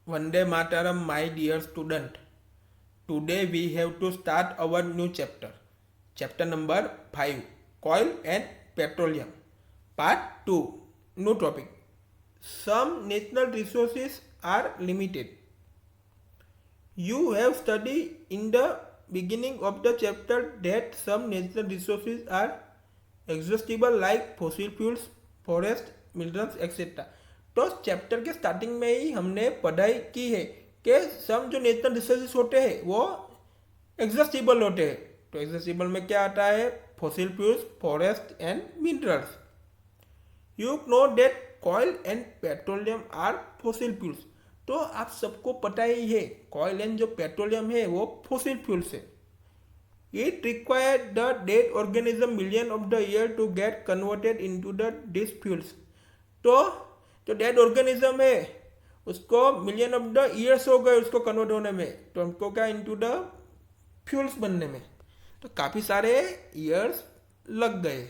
Vande Mataram, my dear student. Today we have to start our new chapter. Chapter number 5, Coal and Petroleum. Part 2, new topic. Some natural resources are limited. You have studied in the beginning of the chapter that some natural resources are exhaustible like fossil fuels, forest, minerals, etc. तो chapter के starting में ही हमने पढ़ाई की है कि सम जो natural resources होते हैं वो एग्जॉस्टिबल होते हैं. तो एग्जॉस्टिबल में क्या आता है? Fossil fuels, forest and minerals. You know that coal and petroleum are fossil fuels. तो आप सबको पता ही है कॉयल एंड जो पेट्रोलियम है वो फॉसिल फ्यूल्स है. It require the dead organism million of the year to get converted into the this fuels. तो जो डेड ऑर्गेनिज्म है उसको मिलियन ऑफ द ईयर्स हो गए उसको कन्वर्ट होने में, तो हमको क्या इनटू द फ्यूल्स बनने में तो काफ़ी सारे ईयर्स लग गए.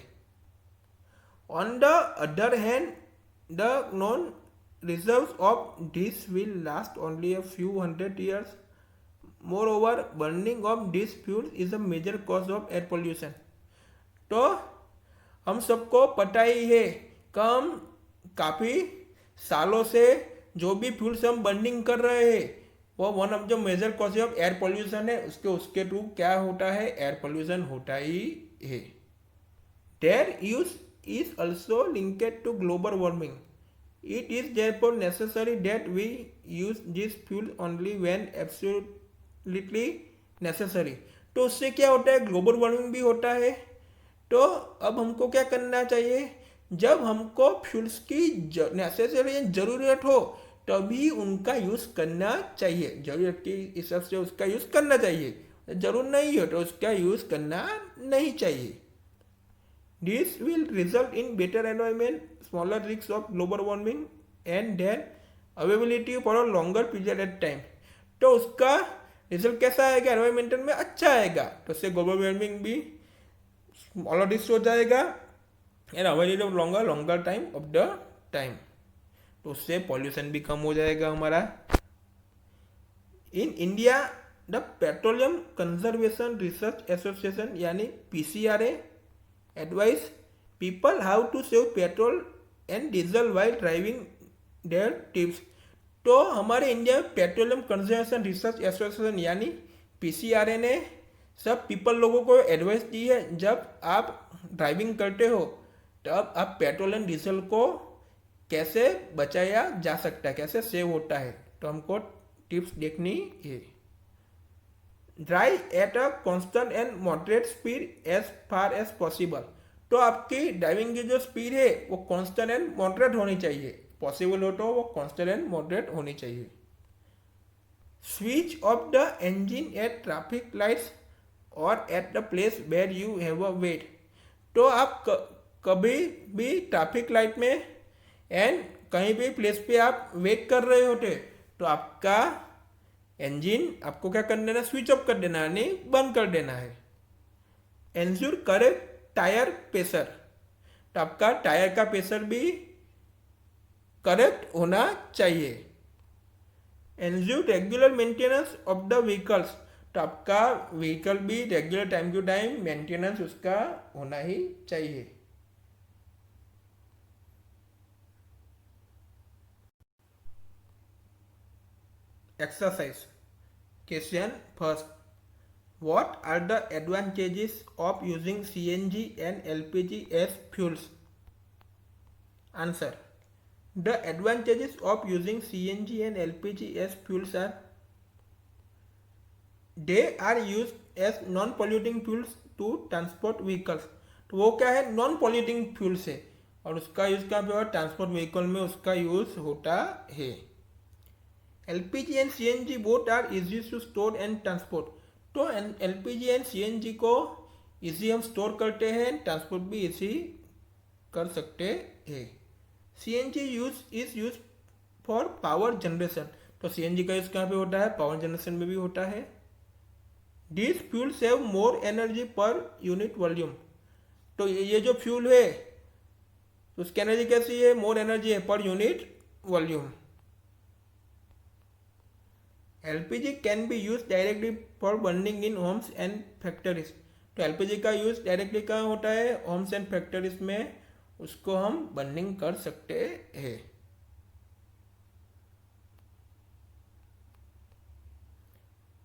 On the other hand the non reserves of this will last only a few hundred years. Moreover, burning of these fuels is a major cause of air pollution. तो हम सबको पता ही है कि हम काफ़ी सालों से जो भी फ्यूल्स हम बर्निंग कर रहे हैं वो वन ऑफ जो major cause of air pollution है. उसके थ्रू क्या होता है? एयर पोल्यूशन होता ही है. Their use is also linked to global warming. It is therefore necessary that we use this fuel only when absolutely necessary. तो उससे क्या होता है? ग्लोबल वार्मिंग भी होता है. तो अब हमको क्या करना चाहिए? जब हमको फ्यूल्स की नेसेसरी ज़रूरत हो तभी उनका यूज़ करना चाहिए. ज़रूरत के हिसाब से उसका यूज़ करना चाहिए. ज़रूर नहीं हो तो उसका यूज़ करना नहीं चाहिए. This will result in better environment, smaller risks of global warming and then availability for a longer period of time. तो उसका रिजल्ट कैसा आएगा? एनवायरमेंटल में अच्छा आएगा. तो उससे ग्लोबल वार्मिंग भी स्मॉलर रिस्क हो जाएगा and availability of longer time of the time. तो उससे पॉल्यूशन भी कम हो जाएगा हमारा. In India the petroleum conservation research association यानी PCRA advise people how to save petrol and diesel while driving their tips. तो हमारे इंडिया में पेट्रोलियम कंजर्वेशन रिसर्च एसोसिएशन यानी PCRA ने सब पीपल लोगों को एडवाइस दी है जब आप ड्राइविंग करते हो तब आप पेट्रोल एंड डीजल को कैसे बचाया जा सकता है, कैसे सेव होता है. तो हमको टिप्स देखनी है. Drive at a constant and moderate speed as far as possible. तो आपकी ड्राइविंग की जो स्पीड है वो कॉन्स्टेंट एंड मॉडरेट होनी चाहिए. पॉसिबल हो तो वो कॉन्स्टेंट एंड मॉडरेट होनी चाहिए. Switch off the engine at traffic lights और at the place where you have a wait. तो आप कभी भी ट्रैफिक लाइट में एंड कहीं भी प्लेस पे आप वेट कर रहे होते तो आपका इंजन आपको क्या कर देना? स्विच ऑफ कर देना यानी बंद कर देना है. Ensure correct tyre pressure. तो आपका टायर का प्रेशर भी करेक्ट होना चाहिए. Ensure regular maintenance of the vehicles. तो आपका व्हीकल भी regular time to time maintenance उसका होना ही चाहिए. Exercise. Question first. What are the advantages of using CNG and LPG as fuels? Answer. The advantages of using CNG and LPG as fuels are they are used as non-polluting fuels to transport vehicles. तो वो क्या है? Non polluting fuels है और उसका use कहाँ पे हो? ट्रांसपोर्ट व्हीकल में उसका यूज़ होता है. LPG and CNG both are easy to store and transport. तो LPG and CNG को इजी हम स्टोर करते हैं, ट्रांसपोर्ट भी इजी कर सकते हैं. CNG use for power generation. तो CNG का यूज़ कहाँ पे होता है? पावर जनरेशन में भी होता है. This fuel save more energy per unit volume. तो ये जो फ्यूल है उसकी एनर्जी कैसी है? मोर एनर्जी है per unit volume. LPG can be use directly for burning in homes and factories. तो एलपीजी का यूज डायरेक्टली कहाँ होता है? होम्स एंड फैक्ट्रीज में उसको हम बर्निंग कर सकते हैं।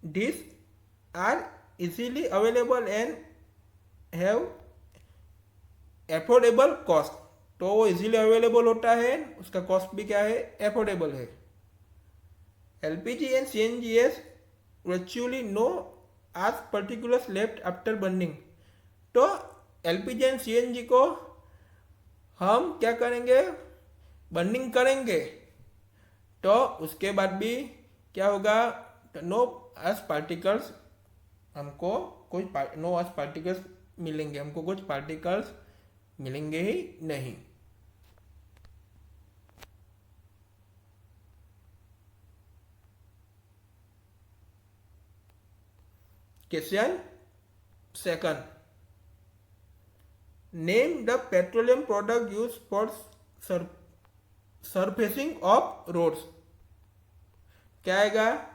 These are easily available and have affordable cost। तो वो इजीली अवेलेबल होता है, उसका कॉस्ट भी क्या है? एफोर्डेबल है। LPG and CNG as virtually no ash particulars left after burning. तो एलपीजी एंड सीएनजी को हम क्या करेंगे? बर्निंग करेंगे तो उसके बाद भी क्या होगा? नो आज पार्टिकल्स, हमको कुछ नो आज पार्टिकल्स मिलेंगे, हमको कुछ पार्टिकल्स मिलेंगे ही नहीं। Question second, name the petroleum product use for surfacing of roads. क्या आएगा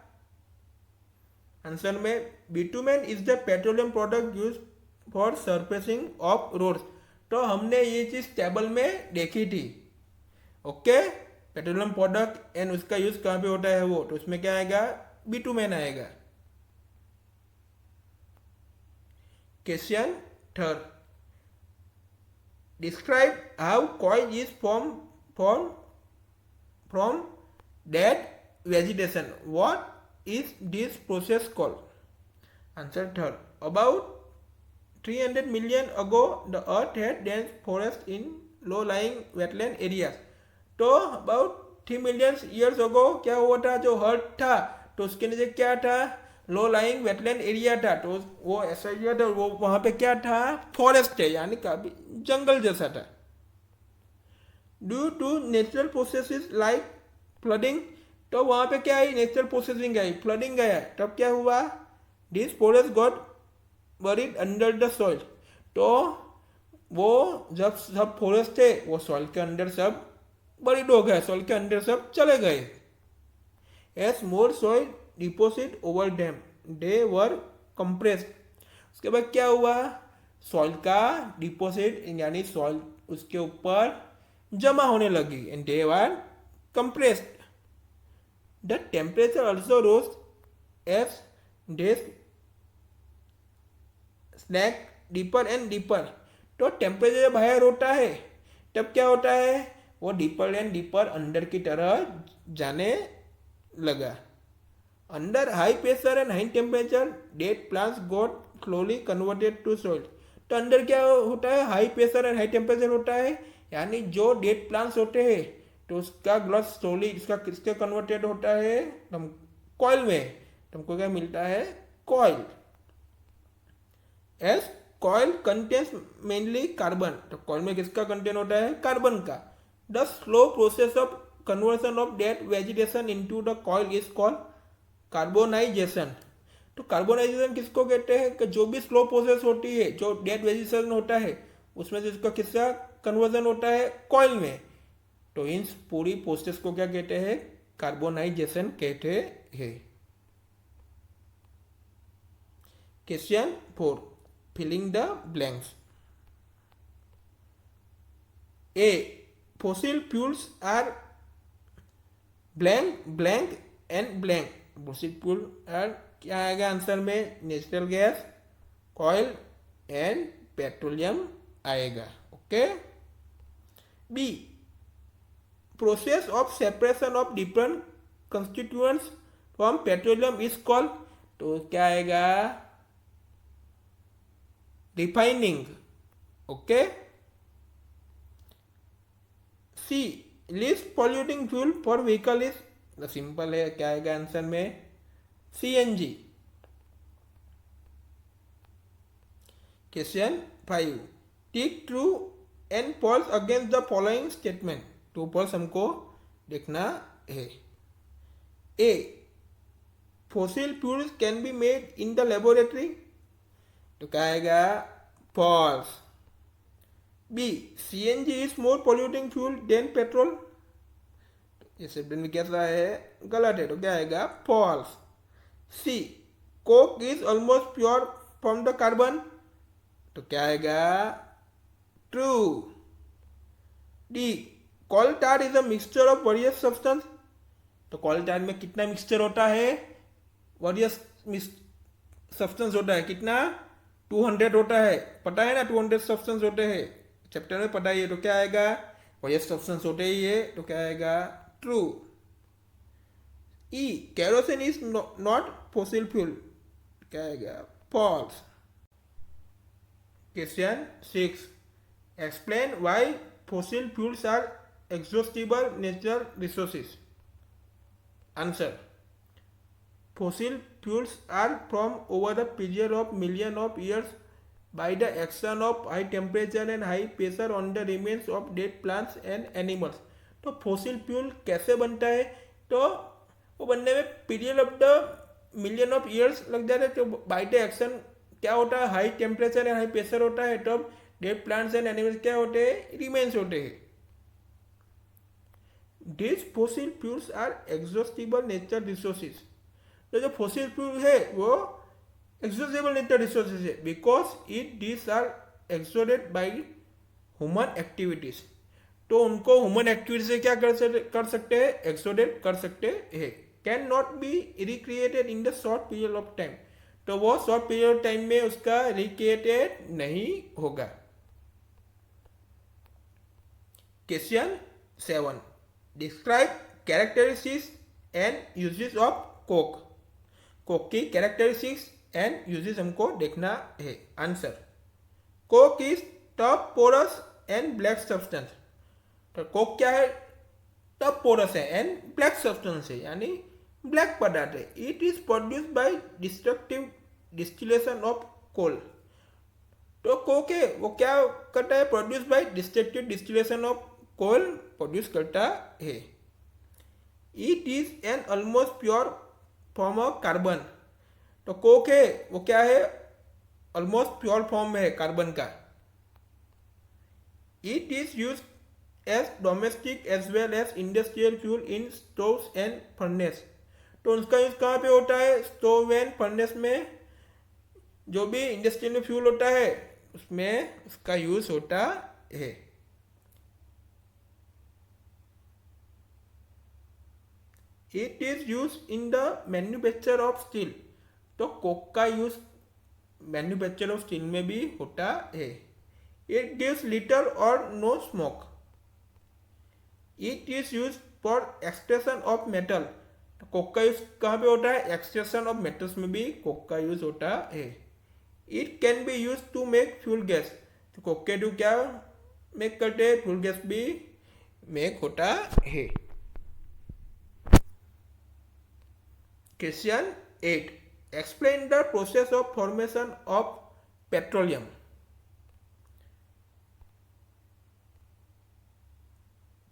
आंसर में? Bitumen is the petroleum product use for surfacing of roads. तो हमने ये चीज टेबल में देखी थी। ओके, पेट्रोलियम प्रोडक्ट एंड उसका यूज कहाँ पे होता है वो, तो उसमें क्या आएगा? बिटुमेन आएगा। Question third, describe how coil is from dead vegetation. What is this process called? Answer third, about 300 million ago the earth had dense forest in low lying wetland areas। तो about 3 million years ago क्या हुआ था? जो अर्थ था तो उसके नीचे क्या था? लो लाइंग वेटलैंड एरिया था। तो वो ऐसा एरिया था, वो वहां पे क्या था? फॉरेस्ट है, यानी काफी जंगल जैसा था। Due to natural processes like flooding, तो वहां पे क्या आई? नेचुरल प्रोसेसिंग आई, फ्लडिंग आया। तब क्या हुआ? This forest got buried under the soil. तो वो जब सब फॉरेस्ट थे वो सॉइल के अंदर सब बरीड हो गए, सॉइल के अंदर सब चले गए। एज मोर सॉइल डिपोजिट ओवर डैम दे वर कंप्रेस्ड। उसके बाद क्या हुआ? सॉइल का डिपोजिट यानी सॉइल उसके ऊपर जमा होने लगी and they were compressed. The temperature also rose as days snake deeper and deeper। तो टेम्परेचर जब हायर होता है तब क्या होता है? वो डीपर एंड डीपर अंदर की तरह जाने लगा। Under high pressure and high temperature dead plants got slowly converted to soil. तो अंदर क्या होता है? High pressure and high temperature होता है, यानी जो डेड प्लांट्स होते हैं तो उसका ग्लस स्लोली इसका किसके कन्वर्टेड होता है? हम कॉइल में। तुमको क्या मिलता है? Coil. S coil contains mainly carbon. तो कॉइल में किसका कंटेंट होता है? कार्बन का। The slow process of conversion of dead vegetation into the coil is called carbonisation. तो कार्बोनाइजेशन किसको कहते हैं? कि जो भी स्लो प्रोसेस होती है, जो डेड वेजिटेशन होता है उसमें से इसका किसका कन्वर्जन होता है? कॉइल में। तो इन पूरी प्रोसेस को क्या कहते हैं? कार्बोनाइजेशन कहते हैं। Question 4, filling the blanks. A fossil fuels are blank blank and blank. Fossil fuel are क्या आएगा आंसर में? Natural gas, oil and petroleum आएगा। Okay. B process of separation of different constituents from petroleum is called। तो क्या आएगा? Refining. Okay. C least polluting fuel for vehicle is, simple है, क्या आएगा आंसर में? CNG. Question 5, tick true and false against the following statement. True false हमको देखना है। A fossil fuels can be made in the laboratory. तो क्या आएगा? False. B CNG is more polluting fuel then petrol. ये statement कैसा है? गलत है, तो क्या आएगा? False. C coke is almost pure from the carbon, तो क्या आएगा? True. D coal tar is a mixture of various substance, तो कोल टार में कितना मिक्सचर होता है? वेरियस सब्सटेंस होता है, कितना? 200 होता है, पता है ना? 200 सब्सटेंस होते हैं, चैप्टर में पता ही है, तो क्या आएगा? वेरियस सब्सटेंस होते ही है, तो क्या आएगा? True. E kerosene is not fossil fuel, क्या आएगा? False. Question 6, explain why fossil fuels are exhaustible natural resources. Answer: fossil fuels are formed over the period of millions of years by the action of high temperature and high pressure on the remains of dead plants and animals. तो fossil fuel कैसे बनता है? तो वो बनने में period of the million of years लग जाते हैं, तो बाय द एक्शन क्या होता है? High temperature and high pressure होता है, तो डेड प्लांट्स एंड एनिमल्स क्या होते हैं? रिमेन्स होते हैं। These fossil fuels are exhaustible natural resources. तो जो फॉसिल फ्यूल है वो exhaustible natural resources है, because these are exhausted by human activities. तो उनको ह्यूमन एक्टिविटी से क्या कर सकते हैं? एक्सोडेट कर सकते हैं। Can not be recreated in the short period of time, तो वो शॉर्ट पीरियड ऑफ टाइम में उसका रिक्रिएटेड नहीं होगा। Question 7, describe characteristics and uses of coke. Coke की कैरेक्टरिस्टिक्स एंड यूजेस हमको देखना है। Answer: coke is tough, porous and black substance. तो कोक क्या है? टफ, पोरस है एंड ब्लैक सब्सटेंस है, यानी ब्लैक पदार्थ है। It is produced by destructive distillation of coal. तो कोक है वो क्या करता है? Produce by destructive distillation of coal produce करता है। It is N almost pure form of carbon. तो कोक है वो क्या है? ऑलमोस्ट प्योर फॉर्म में है कार्बन का। It is use as domestic as well as industrial fuel in stoves and furnace. तो उसका यूज कहाँ पे होता है? स्टोव एंड फर्नेस में, जो भी इंडस्ट्रियल में फ्यूल होता है उसमें उसका यूज होता है। It is use in the manufacture of steel. तो कोक का यूज मैन्युफैक्चर ऑफ स्टील में भी होता है। It gives little or no smoke. It is use for extraction of metal. तो कोक का यूज कहाँ पे होता है? एक्सट्रैक्शन ऑफ मेटल्स में भी कोक का यूज होता है। It can be use to make fuel gas. तो कोक के टू क्या मेक करते हैं? फ्यूल गैस भी मेक होता है। Question 8, explain the process of formation of petroleum.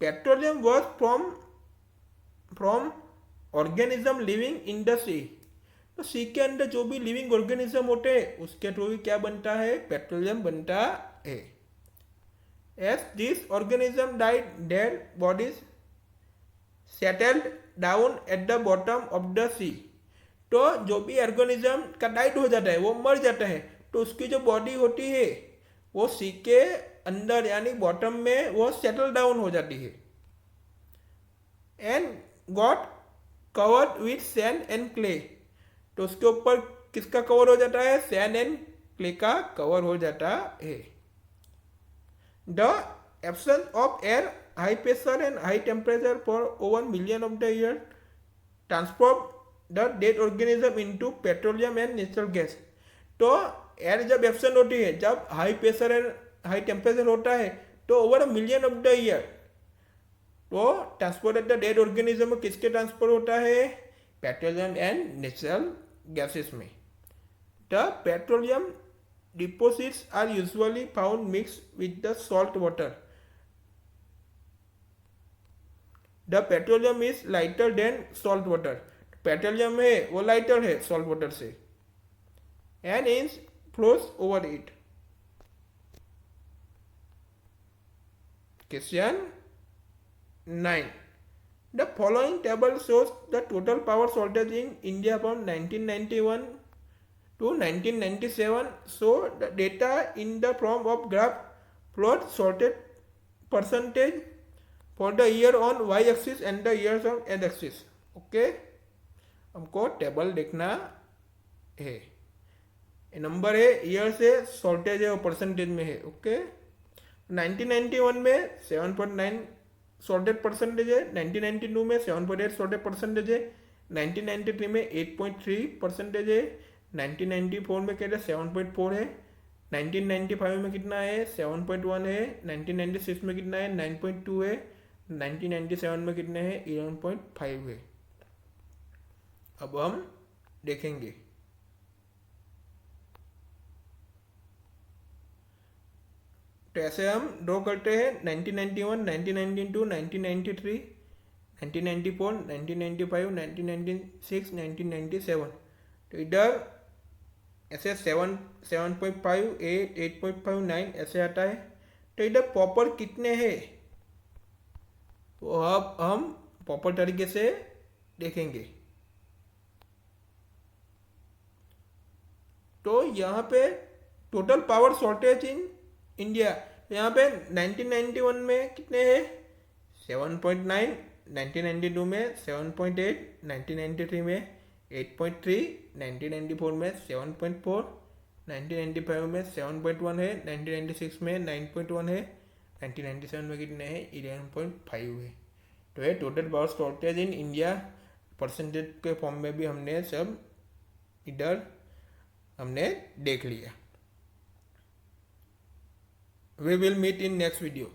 Petroleum was from organism living in the sea. तो सी के अंदर जो भी लिविंग ऑर्गेनिज्म होते हैं उसके थ्रू ही क्या बनता है? पेट्रोलियम बनता है। As this organism died their bodies settled down at the bottom of the sea. तो जो भी ऑर्गेनिज्म का डाइड हो जाता है वो मर जाता है, तो उसकी जो बॉडी होती है वो सी के अंदर यानी बॉटम में वो सेटल डाउन हो जाती है। And got covered with sand and clay. तो उसके ऊपर किसका कवर हो जाता है? सैंड एंड क्ले का कवर हो जाता है। The absence of air, high pressure and high temperature for over million of the year transform the dead organism into petroleum and natural gas. तो एयर जब एब्सेंट होती है, जब high pressure and high temperature होता है, तो over a million of the year तो transport at the dead organism किसके ट्रांसफर होता है? पेट्रोलियम एंड नेचुरल गैसेस में। The petroleum deposits are usually found mixed with the salt water. The petroleum is lighter than salt water. Petroleum है वो lighter है salt water से, and is flows over it. Question 9. The following table shows the total power shortage in India from 1991 to 1997. So the data in the form of graph plot shortage percentage for the year on y-axis and the years on z-axis. Okay, हमको table देखना है। Number है year से shortage है वो percentage में है। Okay, 1991 में 7.9 शॉर्टेज परसेंटेज है, 1992 में 7.8 शॉर्टेज परसेंटेज है, 1993 में 8.3 परसेंटेज है, 1994 में कहते 7.4 है, 1995 में कितना है 7.1 है, 1996 में कितना है 9.2 है, 1997 में कितने है 11.5 है। अब हम देखेंगे तो ऐसे हम ड्रॉ करते हैं 1991, 1992, 1993, 1994, 1995, 1996, 1997। तो इधर ऐसे 7.5, 8, 8.5, 9 ऐसे आता है। तो इधर प्रॉपर कितने हैं वो अब हम प्रॉपर तरीके से देखेंगे। तो यहाँ पे total power shortage in India, यहाँ पे 1991 में कितने हैं 7.9, 1992 में 7.8, 1993 में 8.3, 1994 में 7.4, 1995 में 7.1 है, 1996 में 9.1 है, 1997 में कितने हैं 11.5 है। तो ये total power shortage in India percentage के फॉर्म में भी हमने सब इधर हमने देख लिया। We will meet in next video.